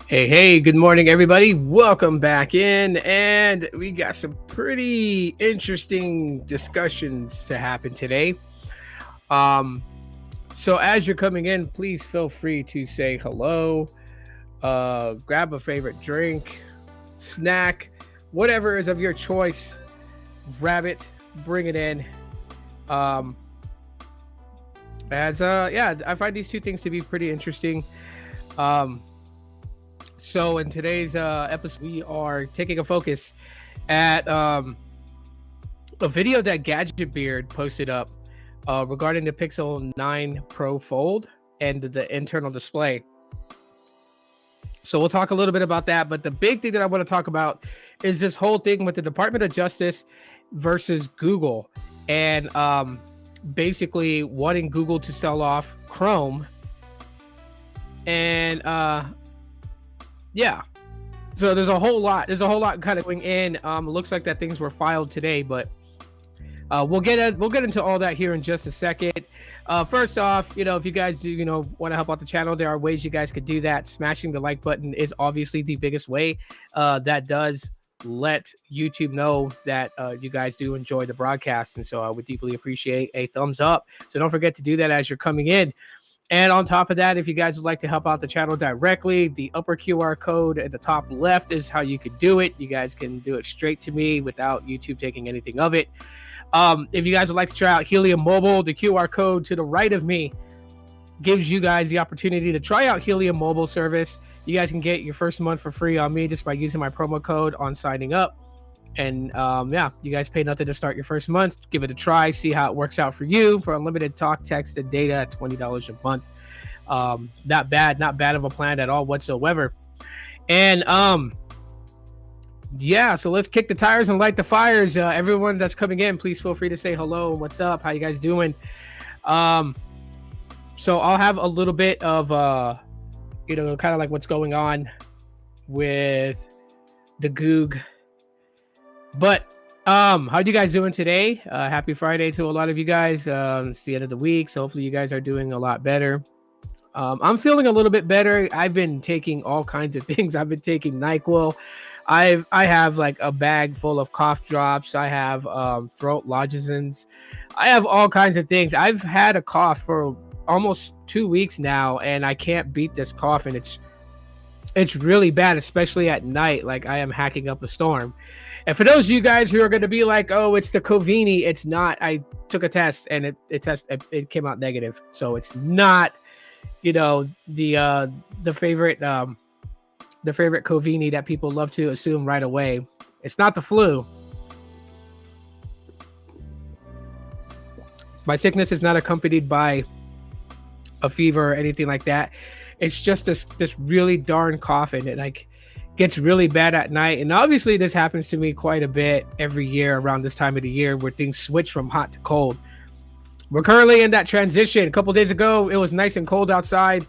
Hey, good morning, everybody. Welcome back in. And we got some pretty interesting discussions to happen today. Um, so as you're coming in, please feel free to say hello, grab a favorite drink, snack, whatever is of your choice, grab it, bring it in. Um, I find these two things to be pretty interesting. Um, So in today's episode, we are taking a focus at a video that Gadget Beard posted up regarding the Pixel 9 Pro Fold and the internal display. So we'll talk a little bit about that. But the big thing that I want to talk about is this whole thing with the Department of Justice versus Google, and basically wanting Google to sell off Chrome. And yeah, so there's a whole lot kind of going in. It looks like that things were filed today, but we'll get into all that here in just a second. First off, if you guys do want to help out the channel, there are ways you guys could do that. Smashing the like button is obviously the biggest way. That does let YouTube know that you guys do enjoy the broadcast, and so I would deeply appreciate a thumbs up. So don't forget to do that as you're coming in. And on top of that, if you guys would like to help out the channel directly, the upper QR code at the top left is how you could do it. You guys can do it straight to me without YouTube taking anything of it. If you guys would like to try out Helium Mobile, the QR code to the right of me gives you guys the opportunity to try out Helium Mobile service. You guys can get your first month for free on me just by using my promo code on signing up. And you guys pay nothing to start your first month. Give it a try, see how it works out for you for unlimited talk, text, and data at $20 a month. Not bad of a plan at all whatsoever. And so let's kick the tires and light the fires. Everyone that's coming in, please feel free to say hello. What's up? How you guys doing? So I'll have a little bit of kind of like what's going on with the Goog. But how you guys doing today? Happy Friday to a lot of you guys. It's the end of the week, so hopefully you guys are doing a lot better. I'm feeling a little bit better. I've been taking all kinds of things. I've been taking NyQuil. I have like a bag full of cough drops. I have throat lozenges. I have all kinds of things. I've had a cough for almost 2 weeks now, and I can't beat this cough, and it's really bad, especially at night. Like I am hacking up a storm. And for those of you guys who are going to be like, "Oh, it's the Covini," it's not. I took a test and it came out negative. So it's not, the favorite Covini that people love to assume right away. It's not the flu. My sickness is not accompanied by a fever or anything like that. It's just this really darn cough, and it like gets really bad at night. And obviously this happens to me quite a bit every year around this time of the year where things switch from hot to cold. We're currently in that transition. A couple days ago, it was nice and cold outside.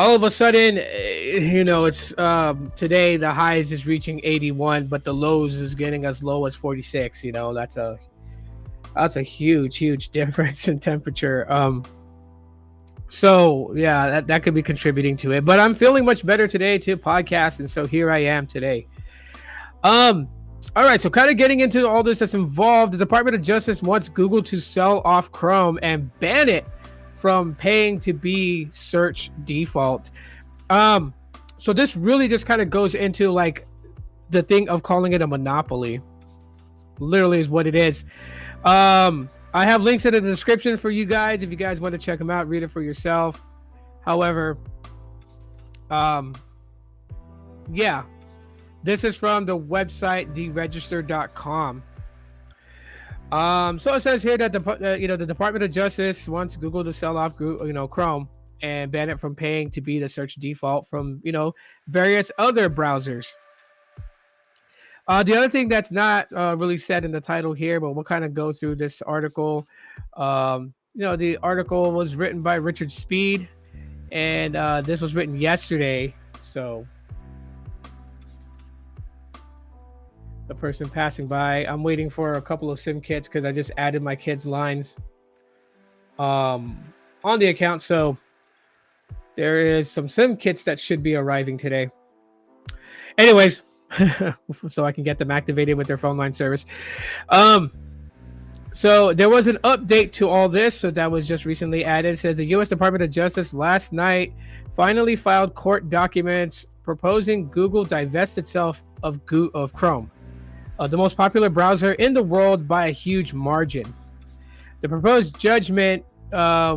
All of a sudden, it's today the highs is reaching 81, but the lows is getting as low as 46. That's a huge difference in temperature. So yeah, that could be contributing to it, but I'm feeling much better today to podcast, and so here I am today. All right, so kind of getting into all this that's involved. The Department of Justice wants Google to sell off Chrome and ban it from paying to be search default. So this really just kind of goes into like the thing of calling it a monopoly. Literally is what it is. I have links in the description for you guys if you guys want to check them out, read it for yourself. However, this is from the website theregister.com. So it says here that the Department of Justice wants Google to sell off Chrome and ban it from paying to be the search default from various other browsers. The other thing that's not really said in the title here, but we'll kind of go through this article. The article was written by Richard Speed, and this was written yesterday. So the person passing by, I'm waiting for a couple of SIM kits because I just added my kids' lines on the account. So There is some sim kits that should be arriving today. Anyways, so I can get them activated with their phone line service. So there was an update to all this. So that was just recently added. It says the U.S. Department of Justice last night finally filed court documents proposing Google divest itself of Chrome, the most popular browser in the world, by a huge margin. The proposed judgment,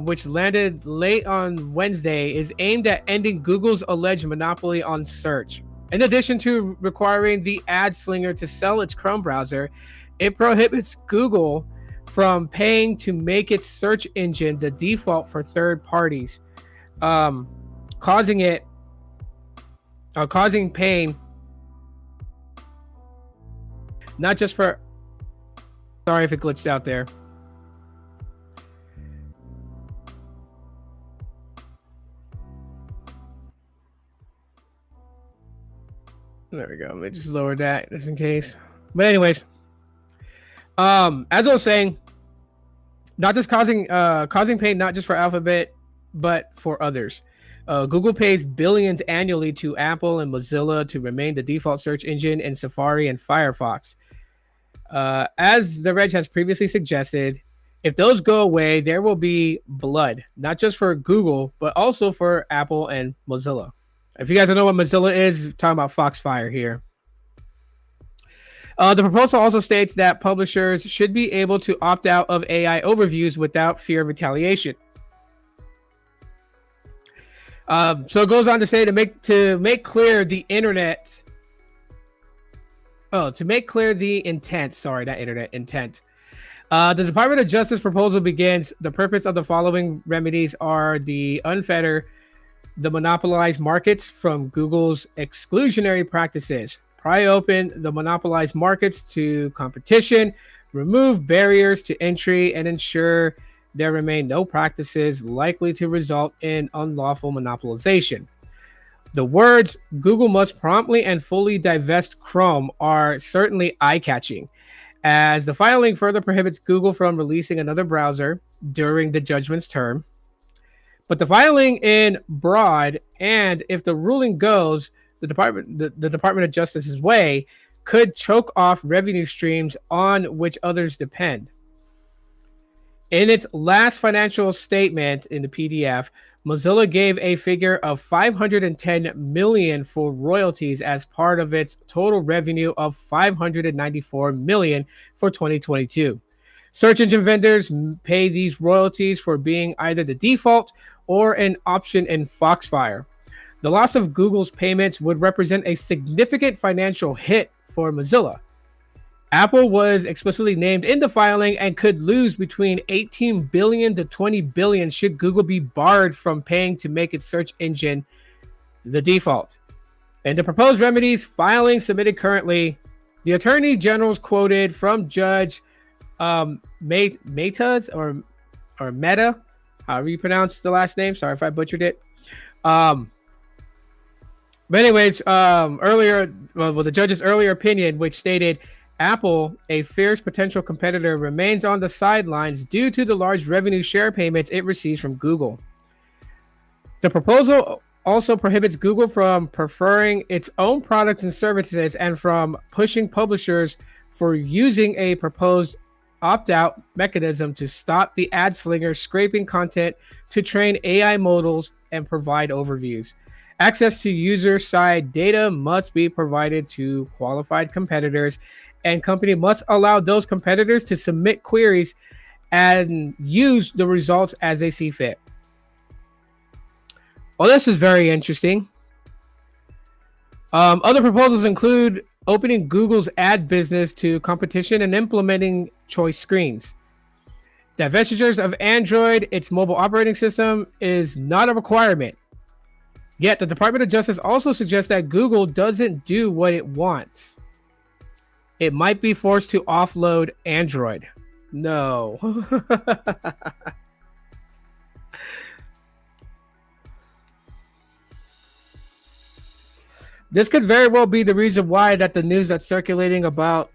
which landed late on Wednesday, is aimed at ending Google's alleged monopoly on search. In addition to requiring the ad slinger to sell its Chrome browser, it prohibits Google from paying to make its search engine the default for third parties, causing pain not just for. Sorry if it glitched out there. There we go. Let me just lower that just in case. But anyways, as I was saying, not just causing pain, not just for Alphabet, but for others. Google pays billions annually to Apple and Mozilla to remain the default search engine in Safari and Firefox. As the Reg has previously suggested, if those go away, there will be blood, not just for Google, but also for Apple and Mozilla. If you guys don't know what Mozilla is, talking about Foxfire here. The proposal also states that publishers should be able to opt out of AI overviews without fear of retaliation. So it goes on to say to make clear the internet. Oh, to make clear the intent. Sorry, not internet intent. The Department of Justice proposal begins. The purpose of the following remedies are the unfetter the monopolized markets from Google's exclusionary practices, pry open the monopolized markets to competition, remove barriers to entry, and ensure there remain no practices likely to result in unlawful monopolization. The words Google must promptly and fully divest Chrome are certainly eye-catching, as the filing further prohibits Google from releasing another browser during the judgment's term. But the filing in broad, and if the ruling goes the Department of Justice's way, could choke off revenue streams on which others depend. In its last financial statement in the PDF, Mozilla gave a figure of $510 million for royalties as part of its total revenue of $594 million for 2022. Search engine vendors pay these royalties for being either the default or an option in Foxfire. The loss of Google's payments would represent a significant financial hit for Mozilla. Apple was explicitly named in the filing and could lose between $18 billion to $20 billion should Google be barred from paying to make its search engine the default. In the proposed remedies filing submitted currently, the Attorney General's quoted from Judge Mehta's or Mehta, however you pronounce the last name. Sorry if I butchered it. But anyways, the judge's earlier opinion, which stated Apple, a fierce potential competitor, remains on the sidelines due to the large revenue share payments it receives from Google. The proposal also prohibits Google from preferring its own products and services and from pushing publishers for using a proposed opt-out mechanism to stop the ad slinger scraping content to train AI models and provide overviews. Access to user-side data must be provided to qualified competitors, and company must allow those competitors to submit queries and use the results as they see fit. Well, this is very interesting. Other proposals include opening Google's ad business to competition and implementing choice screens. Divestitures of Android, its mobile operating system, is not a requirement. Yet the Department of Justice also suggests that Google doesn't do what it wants. It might be forced to offload Android. No. This could very well be the reason why that the news that's circulating about,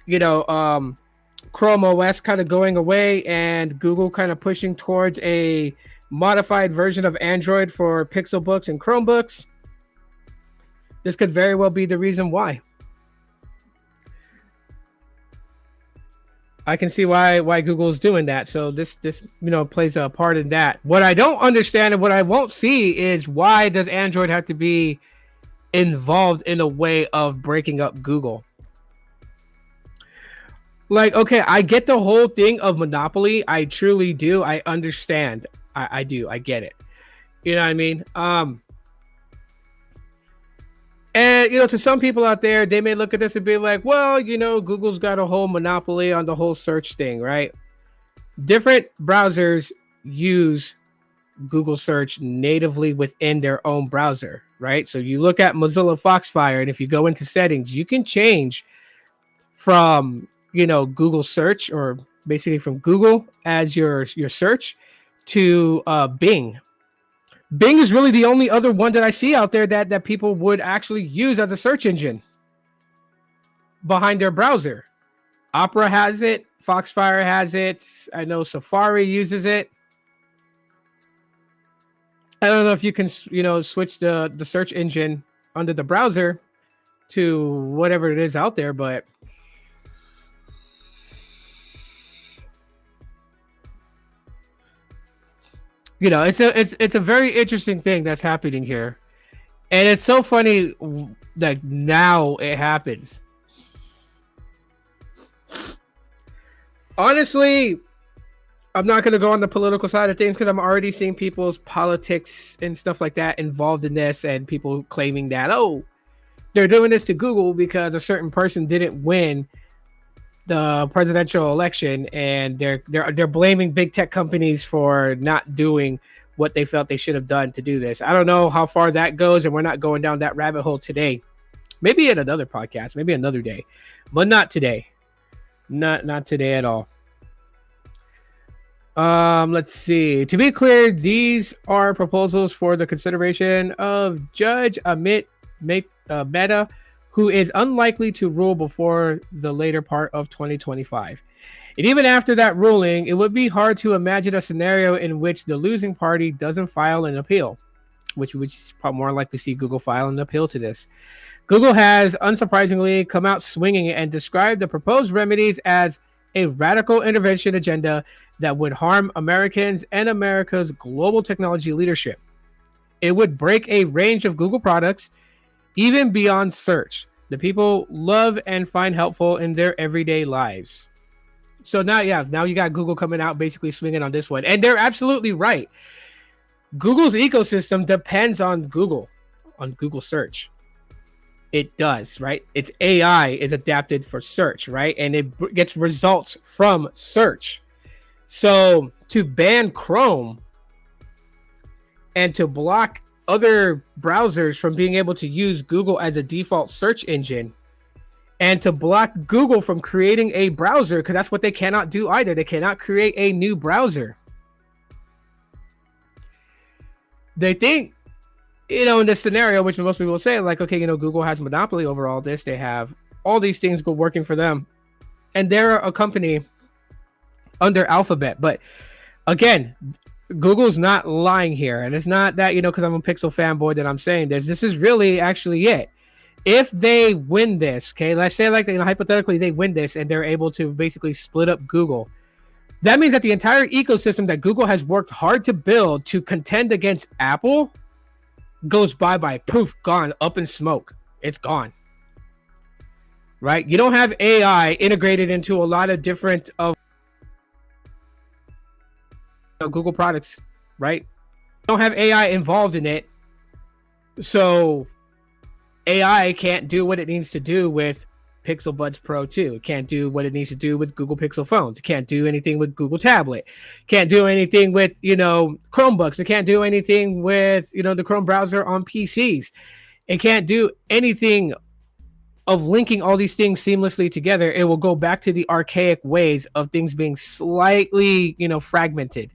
Chrome OS kind of going away and Google kind of pushing towards a modified version of Android for Pixel books and Chromebooks. This could very well be the reason why. I can see why Google's doing that. So this plays a part in that. What I don't understand and what I won't see is why does Android have to be involved in a way of breaking up Google? Like, okay, I get the whole thing of monopoly. I truly do. I understand. I do. I get it. You know what I mean? And, to some people out there, they may look at this and be like, well, Google's got a whole monopoly on the whole search thing, right? Different browsers use Google search natively within their own browser, right? So you look at Mozilla Foxfire, and if you go into settings, you can change from, Google search, or basically from Google as your search, to Bing. Bing is really the only other one that I see out there that people would actually use as a search engine behind their browser. Opera has it. Foxfire has it. I know Safari uses it. I don't know if you can, switch the search engine under the browser to whatever it is out there, but it's a very interesting thing that's happening here. And it's so funny that now it happens. Honestly, I'm not going to go on the political side of things because I'm already seeing people's politics and stuff like that involved in this, and people claiming that, they're doing this to Google because a certain person didn't win the presidential election, and they're blaming big tech companies for not doing what they felt they should have done to do this. I don't know how far that goes, and we're not going down that rabbit hole today. Maybe in another podcast, maybe another day, but not today. Not today at all. Let's see. To be clear, these are proposals for the consideration of Judge Amit Mehta, who is unlikely to rule before the later part of 2025. And even after that ruling, it would be hard to imagine a scenario in which the losing party doesn't file an appeal, which is probably more likely to see Google file an appeal to this. Google has, unsurprisingly, come out swinging and described the proposed remedies as a radical intervention agenda that would harm Americans and America's global technology leadership. It would break a range of Google products, even beyond search, the people love and find helpful in their everyday lives. So now you got Google coming out basically swinging on this one. And they're absolutely right. Google's ecosystem depends on Google search. It does, right? Its AI is adapted for search, right? And it gets results from search. So to ban Chrome and to block other browsers from being able to use Google as a default search engine, and to block Google from creating a browser, because that's what they cannot do either. They cannot create a new browser. They think, in this scenario, which most people will say, like, okay, Google has monopoly over all this. They have all these things go working for them. And they're a company under Alphabet. But again, Google's not lying here. And it's not that, because I'm a Pixel fanboy that I'm saying this. This is really actually it. If they win this, okay, let's say like, hypothetically they win this and they're able to basically split up Google. That means that the entire ecosystem that Google has worked hard to build to contend against Apple goes bye-bye, poof, gone, up in smoke. It's gone. Right? You don't have AI integrated into a lot of different of Google products, right? You don't have AI involved in it. So AI can't do what it needs to do with Pixel Buds Pro 2. It can't do what it needs to do with Google Pixel phones. It can't do anything with Google Tablet. Can't do anything with, Chromebooks. It can't do anything with, the Chrome browser on PCs. It can't do anything of linking all these things seamlessly together. It will go back to the archaic ways of things being slightly, fragmented,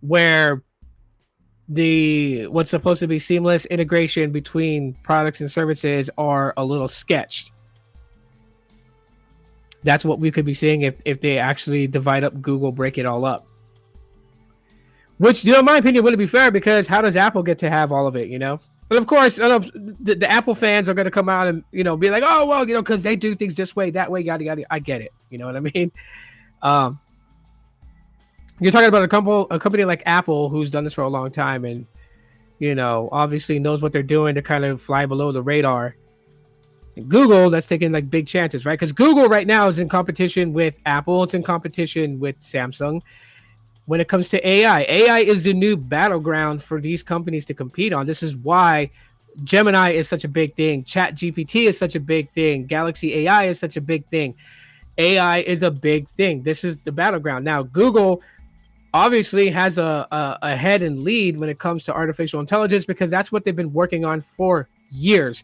where what's supposed to be seamless integration between products and services are a little sketched. That's what we could be seeing if they actually divide up Google, break it all up. Which, in my opinion, wouldn't be fair, because how does Apple get to have all of it, But of course, the Apple fans are going to come out and, be like, oh, well, because they do things this way, that way, yada, yada. I get it. You know what I mean? You're talking about a company like Apple, who's done this for a long time and, obviously knows what they're doing to kind of fly below the radar. And Google, that's taking like big chances, right? Because Google right now is in competition with Apple. It's in competition with Samsung. When it comes to AI is the new battleground for these companies to compete on. This is why Gemini is such a big thing. Chat GPT is such a big thing. Galaxy AI is such a big thing. AI is a big thing. This is the battleground. Now, Google obviously has a head and lead when it comes to artificial intelligence, because that's what they've been working on for years.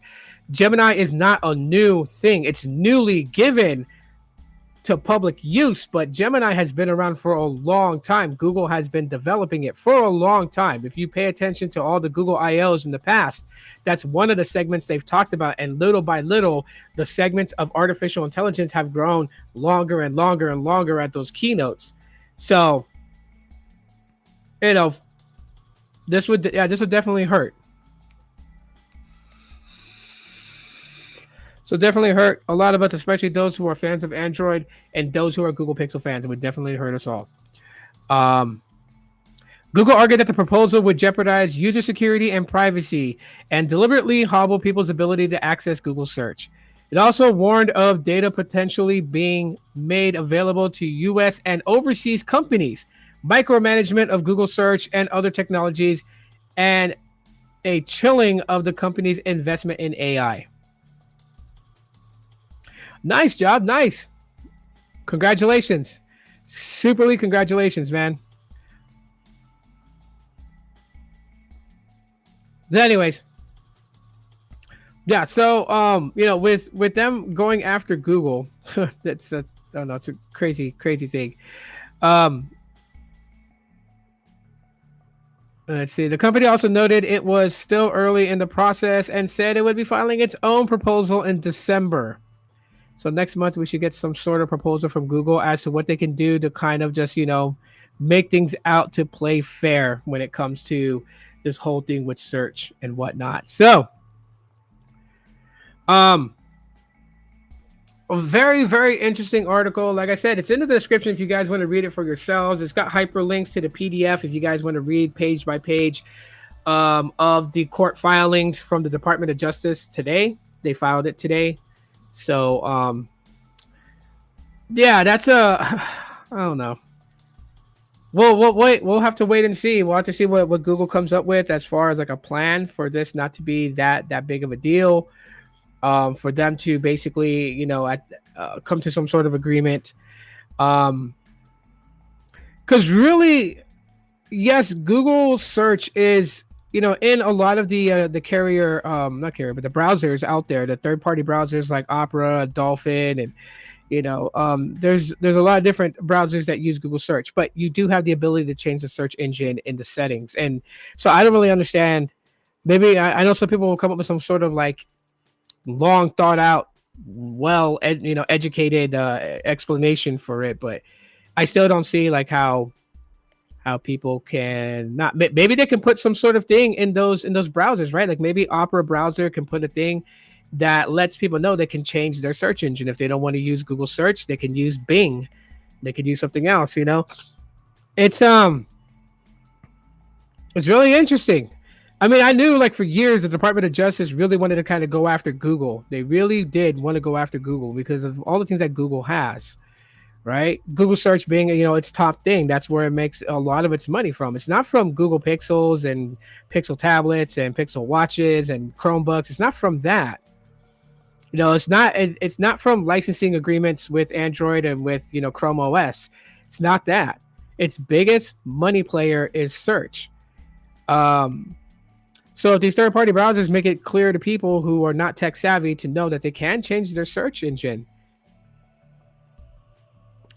Gemini is not a new thing. It's newly given to public use, but Gemini has been around for a long time. Google has been developing it for a long time. If you pay attention to all the Google I/Os in the past, that's one of the segments they've talked about. And little by little, the segments of artificial intelligence have grown longer and longer and longer at those keynotes. So, this would definitely hurt. So definitely hurt a lot of us, especially those who are fans of Android and those who are Google Pixel fans. It would definitely hurt us all. Google argued that the proposal would jeopardize user security and privacy and deliberately hobble people's ability to access Google search. It also warned of data potentially being made available to U.S. and overseas companies, micromanagement of Google search and other technologies, and a chilling of the company's investment in AI. Nice job. Nice. Congratulations. Superly congratulations, man. But anyways. Yeah, so with them going after Google, that's I don't know, it's a crazy thing. Let's see. The company also noted it was still early in the process and said it would be filing its own proposal in December. So next month we should get some sort of proposal from Google as to what they can do to kind of just, make things out to play fair when it comes to this whole thing with search and whatnot. So, a very, very interesting article. Like I said, it's in the description if you guys want to read it for yourselves. It's got hyperlinks to the PDF if you guys want to read page by page of the court filings from the Department of Justice today. They filed it today. So, yeah, that's I don't know. We'll have to wait and see. We'll have to see what Google comes up with as far as like a plan for this not to be that big of a deal. For them to basically, come to some sort of agreement. Because really, yes, Google search is, in a lot of the carrier, not carrier, but the browsers out there, the third-party browsers like Opera, Dolphin, and there's a lot of different browsers that use Google search, but you do have the ability to change the search engine in the settings. And so I don't really understand. Maybe I know some people will come up with some sort of like long thought out, educated explanation for it, but I still don't see like how people can not. Maybe they can put some sort of thing in those browsers, right? Like maybe Opera browser can put a thing that lets people know they can change their search engine. If they don't want to use Google search, they can use Bing. They could use something else, It's really interesting. I mean, I knew like for years the Department of Justice really wanted to kind of go after Google. They really did want to go after Google because of all the things that Google has, right? Google search being, its top thing. That's where it makes a lot of its money from. It's not from Google Pixels and Pixel tablets and Pixel watches and Chromebooks. It's not from that. It's not from licensing agreements with Android and with, Chrome OS. It's not that. Its biggest money player is search. So if these third-party browsers make it clear to people who are not tech savvy to know that they can change their search engine,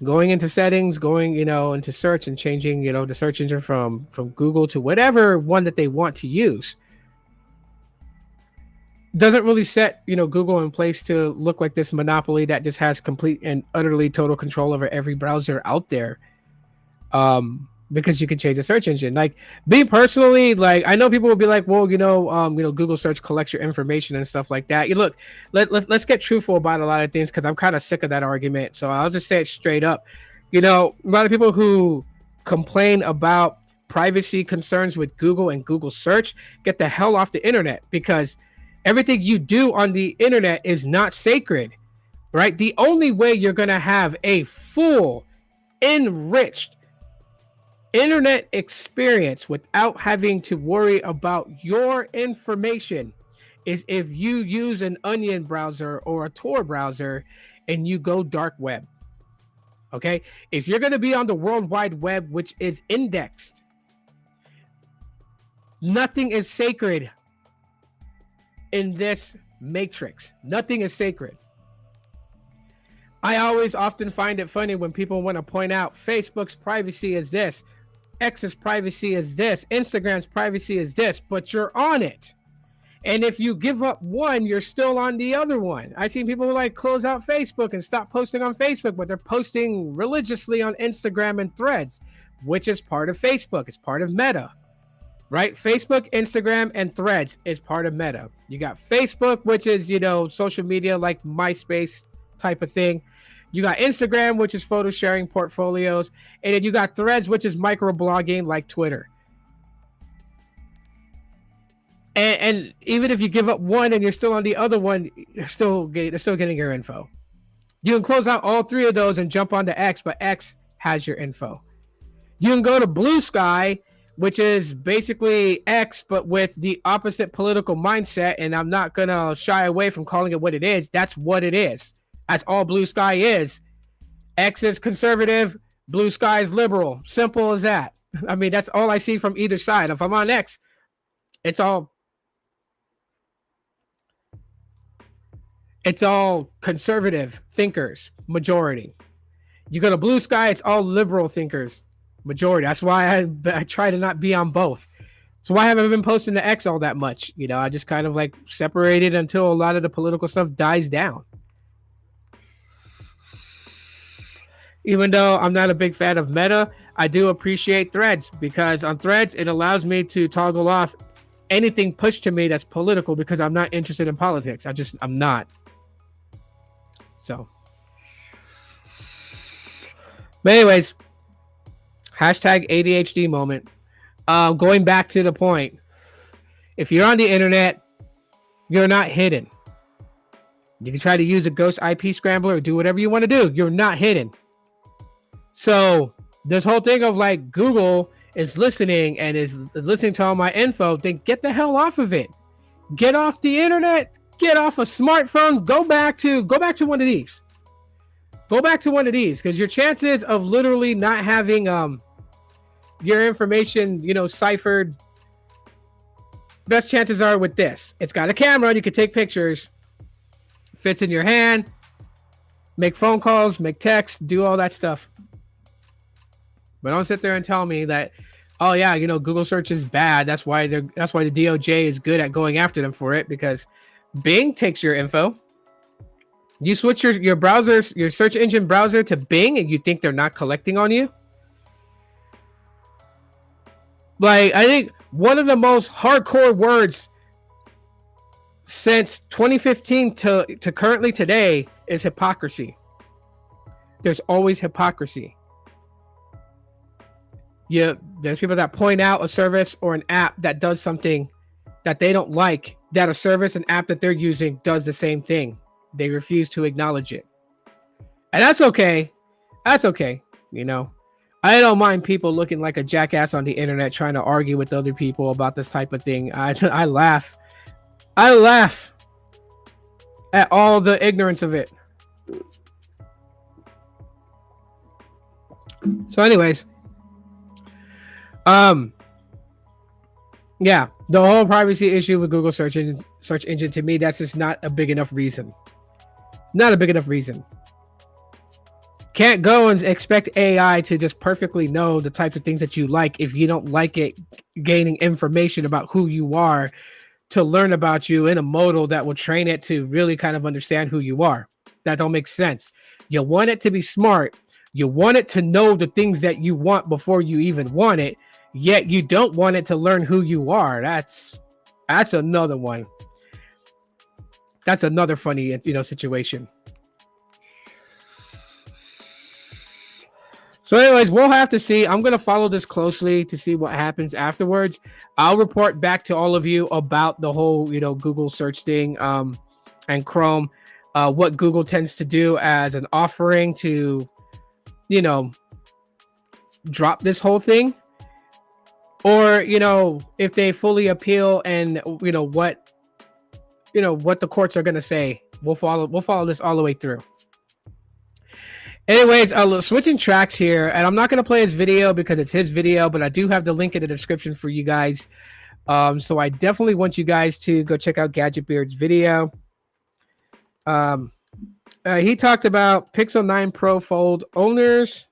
going into settings, into search and changing, the search engine from Google to whatever one that they want to use, doesn't really set, Google in place to look like this monopoly that just has complete and utterly total control over every browser out there. because you can change the search engine. Like me personally, like I know people will be like, well, Google search collects your information and stuff like that. You look, let's get truthful about a lot of things because I'm kind of sick of that argument. So I'll just say it straight up. A lot of people who complain about privacy concerns with Google and Google search, get the hell off the internet, because everything you do on the internet is not sacred, right? The only way you're going to have a full, enriched internet experience without having to worry about your information is if you use an Onion browser or a Tor browser and you go dark web. Okay? If you're going to be on the World Wide Web, which is indexed, nothing is sacred in this matrix. Nothing is sacred. I always often find it funny when people want to point out Facebook's privacy is this, X's privacy is this, Instagram's privacy is this, but you're on it. And if you give up one, you're still on the other one. I've seen people like close out Facebook and stop posting on Facebook, but they're posting religiously on Instagram and Threads, which is part of Facebook. It's part of Meta, right? Facebook, Instagram, and Threads is part of Meta. You got Facebook, which is, social media like MySpace type of thing. You got Instagram, which is photo sharing portfolios. And then you got Threads, which is microblogging like Twitter. And even if you give up one and you're still on the other one, they're still getting your info. You can close out all three of those and jump onto X, but X has your info. You can go to Blue Sky, which is basically X, but with the opposite political mindset. And I'm not going to shy away from calling it what it is. That's what it is. That's all Blue Sky is. X is conservative. Blue Sky is liberal. Simple as that. I mean, that's all I see from either side. If I'm on X, it's all conservative thinkers, majority. You go to Blue Sky, it's all liberal thinkers, majority. That's why I try to not be on both. So why haven't I been posting to X all that much? I just kind of like separated until a lot of the political stuff dies down. Even though I'm not a big fan of Meta, I do appreciate Threads, because on Threads, it allows me to toggle off anything pushed to me that's political, because I'm not interested in politics. I'm not. So, but anyways, hashtag ADHD moment. Going back to the point, if you're on the internet, you're not hidden. You can try to use a ghost IP scrambler or do whatever you want to do. You're not hidden. So this whole thing of like Google is listening and is listening to all my info, then get the hell off of it. Get off the internet. Get off a smartphone. Go back to one of these. Go back to one of these, because your chances of literally not having your information, ciphered, best chances are with this. It's got a camera. You can take pictures. Fits in your hand. Make phone calls. Make texts. Do all that stuff. But don't sit there and tell me that, oh yeah, Google search is bad. That's why the DOJ is good at going after them for it, because Bing takes your info. You switch your browsers, your search engine browser to Bing, and you think they're not collecting on you? Like, I think one of the most hardcore words since 2015 to currently today is hypocrisy. There's always hypocrisy. There's people that point out a service or an app that does something that they don't like, that a service and app that they're using does the same thing. They refuse to acknowledge it. And that's okay. That's okay. I don't mind people looking like a jackass on the internet trying to argue with other people about this type of thing. I laugh. I laugh at all the ignorance of it. So anyways, yeah, the whole privacy issue with Google search engine, to me, that's just not a big enough reason. Not a big enough reason. Can't go and expect AI to just perfectly know the types of things that you like if you don't like it gaining information about who you are, to learn about you in a modal that will train it to really kind of understand who you are. That don't make sense. You want it to be smart, You want it to know the things that you want before you even want it, yet you don't want it to learn who you are. That's another one. That's another funny, situation. So anyways, we'll have to see. I'm going to follow this closely to see what happens afterwards. I'll report back to all of you about the whole, Google search thing, and Chrome, what Google tends to do as an offering to, drop this whole thing, or, if they fully appeal, and, what the courts are going to say. We'll follow this all the way through. Anyways, switching tracks here, and I'm not going to play his video because it's his video, but I do have the link in the description for you guys. So I definitely want you guys to go check out Gadget Beard's video. He talked about Pixel 9 Pro Fold owners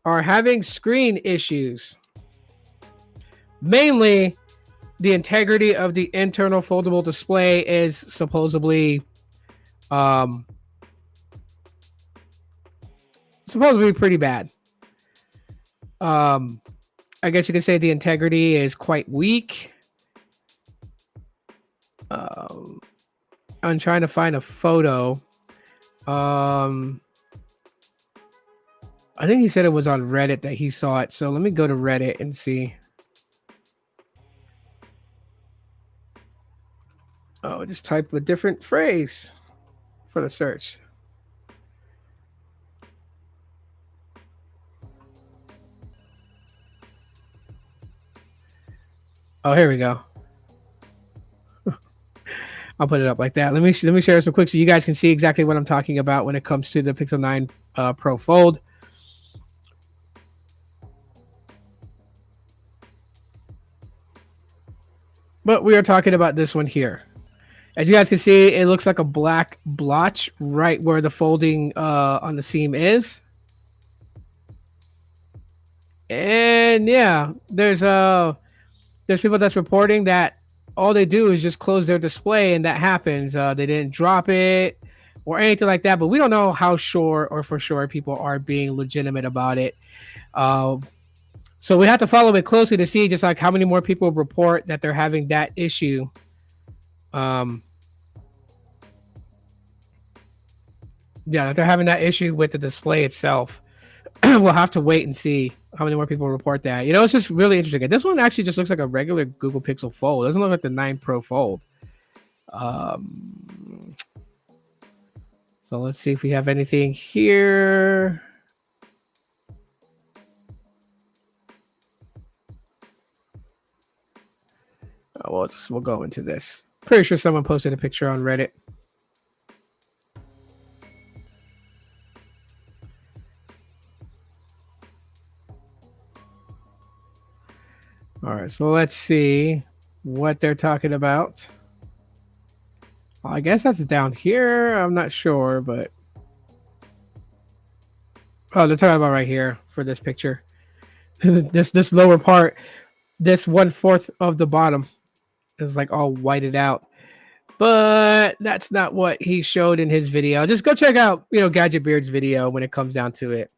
are having screen issues. Mainly, the integrity of the internal foldable display is supposedly pretty bad. I guess you could say the integrity is quite weak. I'm trying to find a photo. I think he said it was on Reddit that he saw it. So let me go to Reddit and see. Oh, just type a different phrase for the search. Oh, here we go. I'll put it up like that. Let me share this real quick so you guys can see exactly what I'm talking about when it comes to the Pixel 9 Pro Fold. But we are talking about this one here. As you guys can see, it looks like a black blotch right where the folding on the seam is. And yeah, there's people that's reporting that all they do is just close their display and that happens. They didn't drop it or anything like that, but we don't know how sure or for sure people are being legitimate about it. So we have to follow it closely to see just like how many more people report that they're having that issue. Yeah, that they're having that issue with the display itself. We'll have to wait and see how many more people report that. It's just really interesting. This one actually just looks like a regular Google Pixel Fold. It doesn't look like the 9 Pro Fold. So let's see if we have anything here. We'll go into this. Pretty sure someone posted a picture on Reddit. All right, so let's see what they're talking about. Well, I guess that's down here. I'm not sure, but they're talking about right here for this picture. this lower part, this 1/4 of the bottom is like all whited out. But that's not what he showed in his video. Just go check out, Gadget Beard's video when it comes down to it.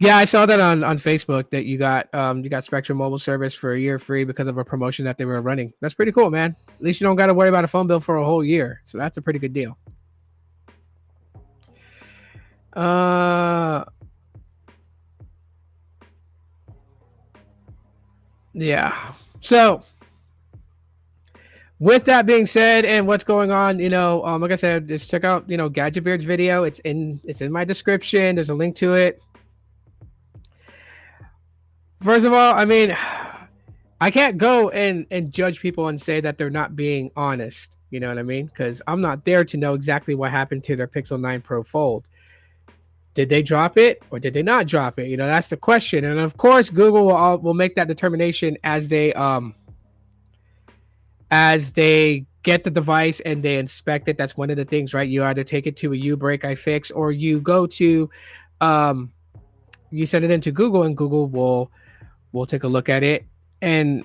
Yeah, I saw that on Facebook that you got Spectrum mobile service for a year free because of a promotion that they were running. That's pretty cool, man. At least you don't got to worry about a phone bill for a whole year. So that's a pretty good deal. Yeah. So with that being said, and what's going on, like I said, just check out, Gadget Beard's video. It's in my description. There's a link to it. First of all, I mean, I can't go and judge people and say that they're not being honest. You know what I mean? Because I'm not there to know exactly what happened to their Pixel 9 Pro Fold. Did they drop it or did they not drop it? That's the question. And of course, Google will make that determination as they get the device and they inspect it. That's one of the things, right? You either take it to a U-Break iFix or you go to you send it into Google and Google will take a look at it and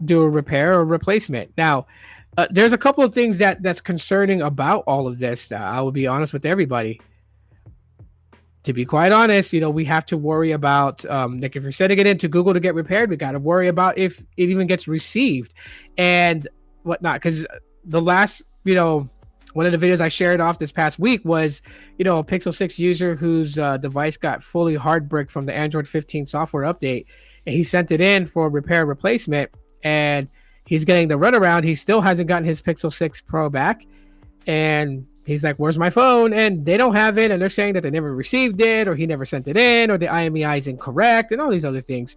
do a repair or replacement. Now, There's a couple of things that's concerning about all of this. I will be honest with everybody. To be quite honest, we have to worry about like if you're sending it into Google to get repaired, we got to worry about if it even gets received and whatnot. Because the last, one of the videos I shared off this past week was, a Pixel 6 user whose device got fully hard bricked from the Android 15 software update, and he sent it in for repair and replacement, and he's getting the runaround. He still hasn't gotten his Pixel 6 Pro back, and he's like, "Where's my phone?" And they don't have it, and they're saying that they never received it, or he never sent it in, or the IMEI is incorrect, and all these other things.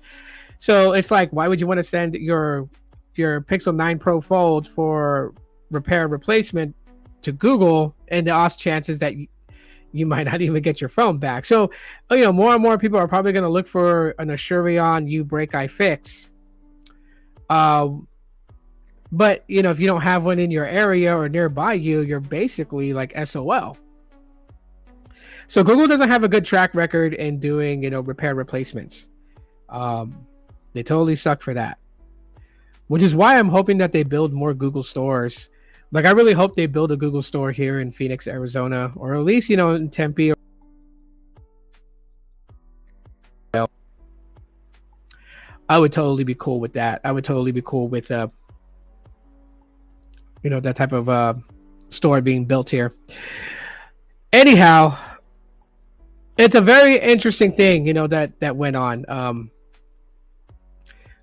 So it's like, why would you want to send your Pixel 9 Pro Fold for repair and replacement to Google, and the odds chances that you might not even get your phone back? So, more and more people are probably going to look for an Asurion "You Break I Fix." But if you don't have one in your area or nearby you, you're basically like SOL. So Google doesn't have a good track record in doing, repair replacements. They totally suck for that. Which is why I'm hoping that they build more Google stores. Like I really hope they build a Google store here in Phoenix, Arizona, or at least, in Tempe. I would totally be cool with that. I would totally be cool with that type of store being built here. Anyhow, it's a very interesting thing, that went on.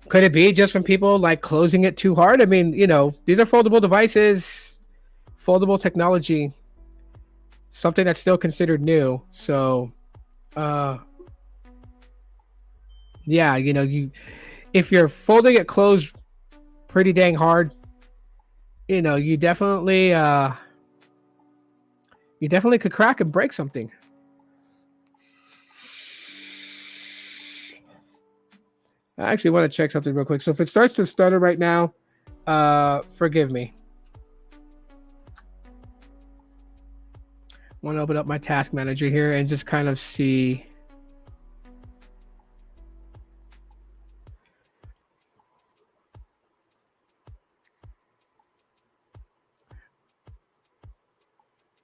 Could it be just from people like closing it too hard? I mean, these are foldable devices, foldable technology, something that's still considered new. So, yeah, if you're folding it closed pretty dang hard, you definitely could crack and break something. I actually want to check something real quick. So if it starts to stutter right now, forgive me. I want to open up my task manager here and just kind of see.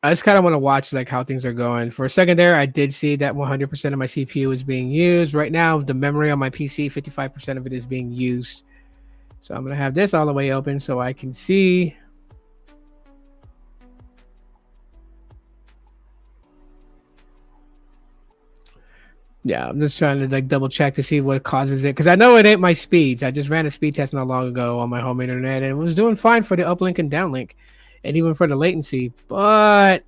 I just kind of want to watch like how things are going. For a second there, I did see that 100% of my CPU is being used. Right now, the memory on my PC, 55% of it is being used. So I'm going to have this all the way open so I can see. Yeah, I'm just trying to like double check to see what causes it. Because I know it ain't my speeds. I just ran a speed test not long ago on my home internet, and it was doing fine for the uplink and downlink, and even for the latency. But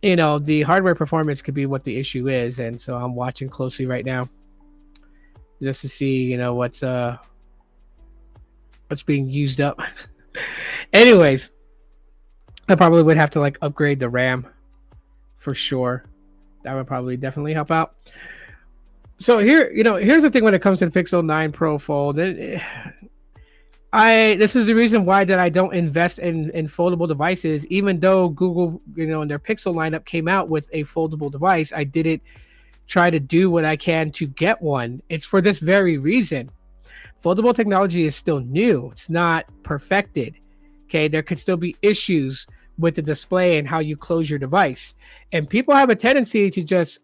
the hardware performance could be what the issue is, and so I'm watching closely right now just to see what's being used up. Anyways, I probably would have to like upgrade the RAM for sure. That would probably definitely help out. So here, here's the thing when it comes to the Pixel 9 Pro Fold. This is the reason why that I don't invest in foldable devices, even though Google, in their Pixel lineup came out with a foldable device. I didn't try to do what I can to get one. It's for this very reason. Foldable technology is still new. It's not perfected. Okay, there could still be issues with the display and how you close your device. And people have a tendency to just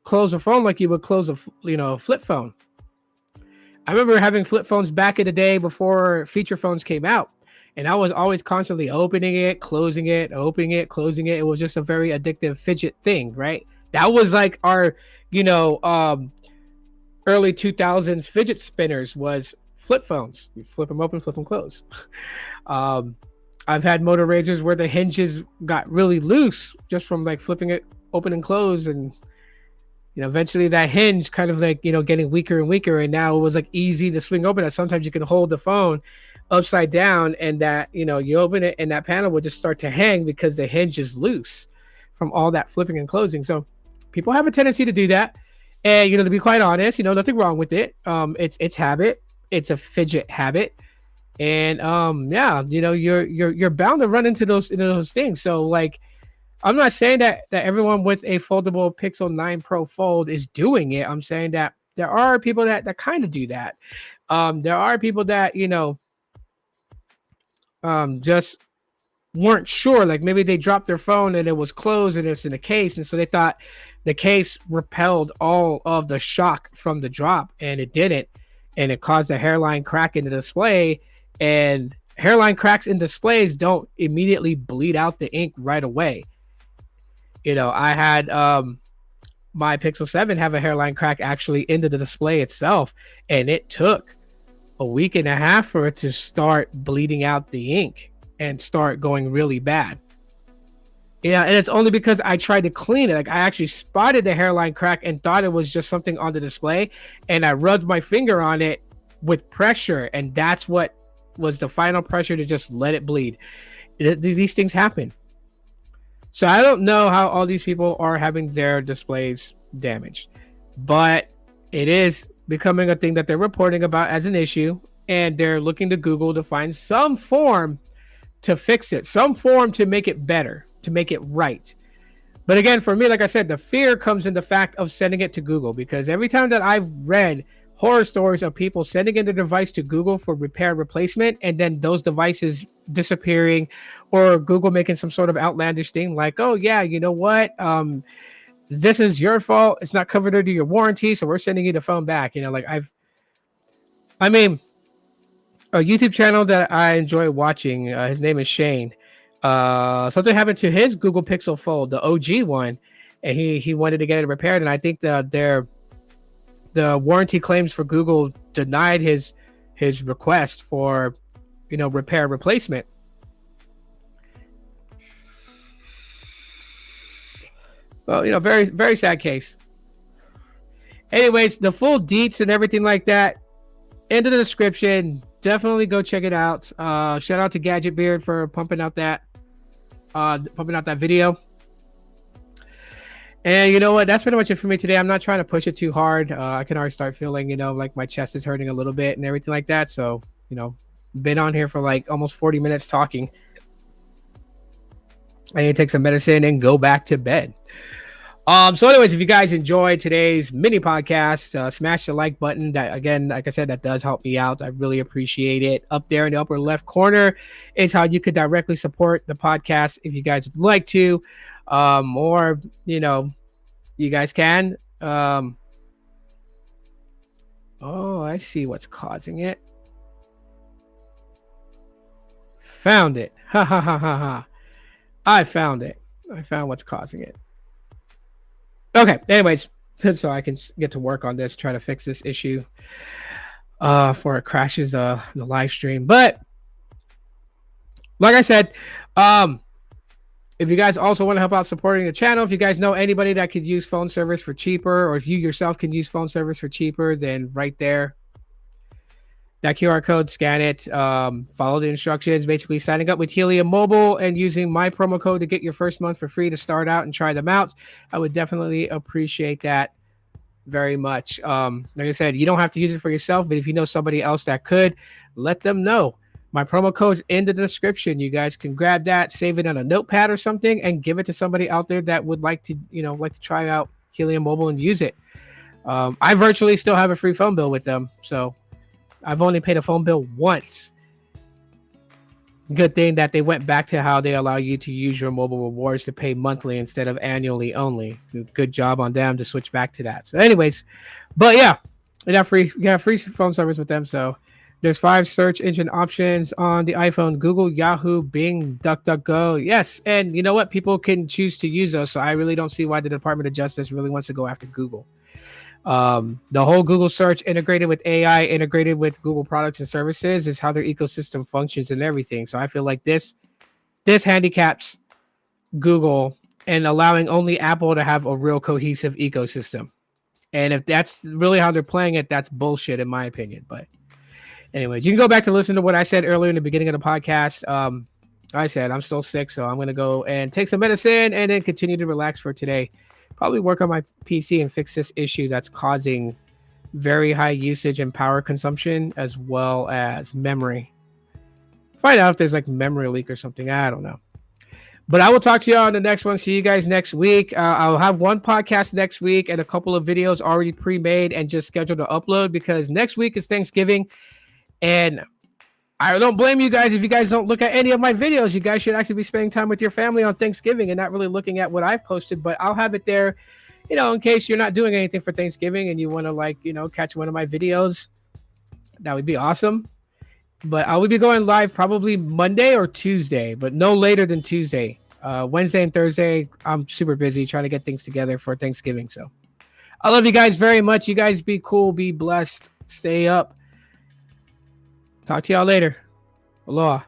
close a phone like you would close a flip phone. I remember having flip phones back in the day before feature phones came out, and I was always constantly opening it, closing it, opening it, closing it. It was just a very addictive fidget thing, right? That was like our, early 2000s fidget spinners was flip phones. You flip them open, flip them close. I've had motor razors where the hinges got really loose just from like flipping it open and close, and eventually that hinge kind of like getting weaker and weaker, and now it was like easy to swing open. That sometimes you can hold the phone upside down, and that you open it and that panel would just start to hang because the hinge is loose from all that flipping and closing. So people have a tendency to do that, and to be quite honest, nothing wrong with it. It's habit. It's a fidget habit. And yeah, you're bound to run into those things. So like, I'm not saying that everyone with a foldable Pixel 9 Pro Fold is doing it. I'm saying that there are people that kind of do that. There are people that just weren't sure. Like maybe they dropped their phone and it was closed and it's in a case, and so they thought the case repelled all of the shock from the drop, and it didn't, and it caused a hairline crack in the display. And hairline cracks in displays don't immediately bleed out the ink right away. I had my Pixel 7 have a hairline crack actually into the display itself, and it took a week and a half for it to start bleeding out the ink and start going really bad. Yeah, and it's only because I tried to clean it. Like I actually spotted the hairline crack and thought it was just something on the display, and I rubbed my finger on it with pressure, and that's what was the final pressure to just let it bleed. These things happen. So I don't know how all these people are having their displays damaged, but it is becoming a thing that they're reporting about as an issue, and they're looking to Google to find some form to fix it, some form to make it better, to make it right. But again, for me, like I said, the fear comes in the fact of sending it to Google, because every time that I've read horror stories of people sending in the device to Google for repair replacement, and then those devices disappearing, or Google making some sort of outlandish thing like, oh yeah, you know what? This is your fault. It's not covered under your warranty, so we're sending you the phone back. A YouTube channel that I enjoy watching, his name is Shane. Something happened to his Google Pixel Fold, the OG one, and he wanted to get it repaired. And I think the warranty claims for Google denied his request for repair replacement. Well, very, very sad case. Anyways, the full deets and everything like that into the description. Definitely go check it out. Shout out to Gadget Beard for pumping out that video. And you know what? That's pretty much it for me today. I'm not trying to push it too hard. I can already start feeling, like my chest is hurting a little bit and everything like that. So, been on here for like almost 40 minutes talking. I need to take some medicine and go back to bed. So anyways, if you guys enjoyed today's mini podcast, smash the like button. That, again, like I said, that does help me out. I really appreciate it. Up there in the upper left corner is how you could directly support the podcast if you guys would like to, or you guys can. Oh, I see what's causing it. Found it. Ha ha ha ha ha. I found it. I found what's causing it. Okay, anyways, so I can get to work on this, try to fix this issue before it crashes the live stream. But like I said, if you guys also want to help out supporting the channel, if you guys know anybody that could use phone service for cheaper, or if you yourself can use phone service for cheaper, then right there, that QR code, scan it, follow the instructions, basically signing up with Helium Mobile and using my promo code to get your first month for free to start out and try them out. I would definitely appreciate that very much. Like I said, you don't have to use it for yourself, but if you know somebody else that could, let them know. My promo code's in the description. You guys can grab that, save it on a notepad or something, and give it to somebody out there that would like to try out Helium Mobile and use it. I virtually still have a free phone bill with them, so I've only paid a phone bill once. Good thing that they went back to how they allow you to use your mobile rewards to pay monthly instead of annually only. Good job on them to switch back to that. So anyways, but yeah, you got free phone service with them. So there's 5 search engine options on the iPhone: Google, Yahoo, Bing, DuckDuckGo. Yes, and you know what? People can choose to use those. So I really don't see why the Department of Justice really wants to go after Google. The whole Google search integrated with AI, integrated with Google products and services is how their ecosystem functions and everything. So I feel like this handicaps Google and allowing only Apple to have a real cohesive ecosystem. And if that's really how they're playing it, that's bullshit in my opinion. But anyways, you can go back to listen to what I said earlier in the beginning of the podcast. I said I'm still sick, so I'm going to go and take some medicine and then continue to relax for today. Probably work on my PC and fix this issue that's causing very high usage and power consumption, as well as memory. Find out if there's like memory leak or something. I don't know. But I will talk to you on the next one. See you guys next week. I'll have one podcast next week and a couple of videos already pre-made and just scheduled to upload, because next week is Thanksgiving. And I don't blame you guys if you guys don't look at any of my videos. You guys should actually be spending time with your family on Thanksgiving and not really looking at what I've posted. But I'll have it there, you know, in case you're not doing anything for Thanksgiving and you want to, like, you know, catch one of my videos. That would be awesome. But I will be going live probably Monday or Tuesday, but no later than Tuesday. Wednesday and Thursday, I'm super busy trying to get things together for Thanksgiving. So I love you guys very much. You guys be cool, be blessed, stay up. Talk to y'all later. Aloha.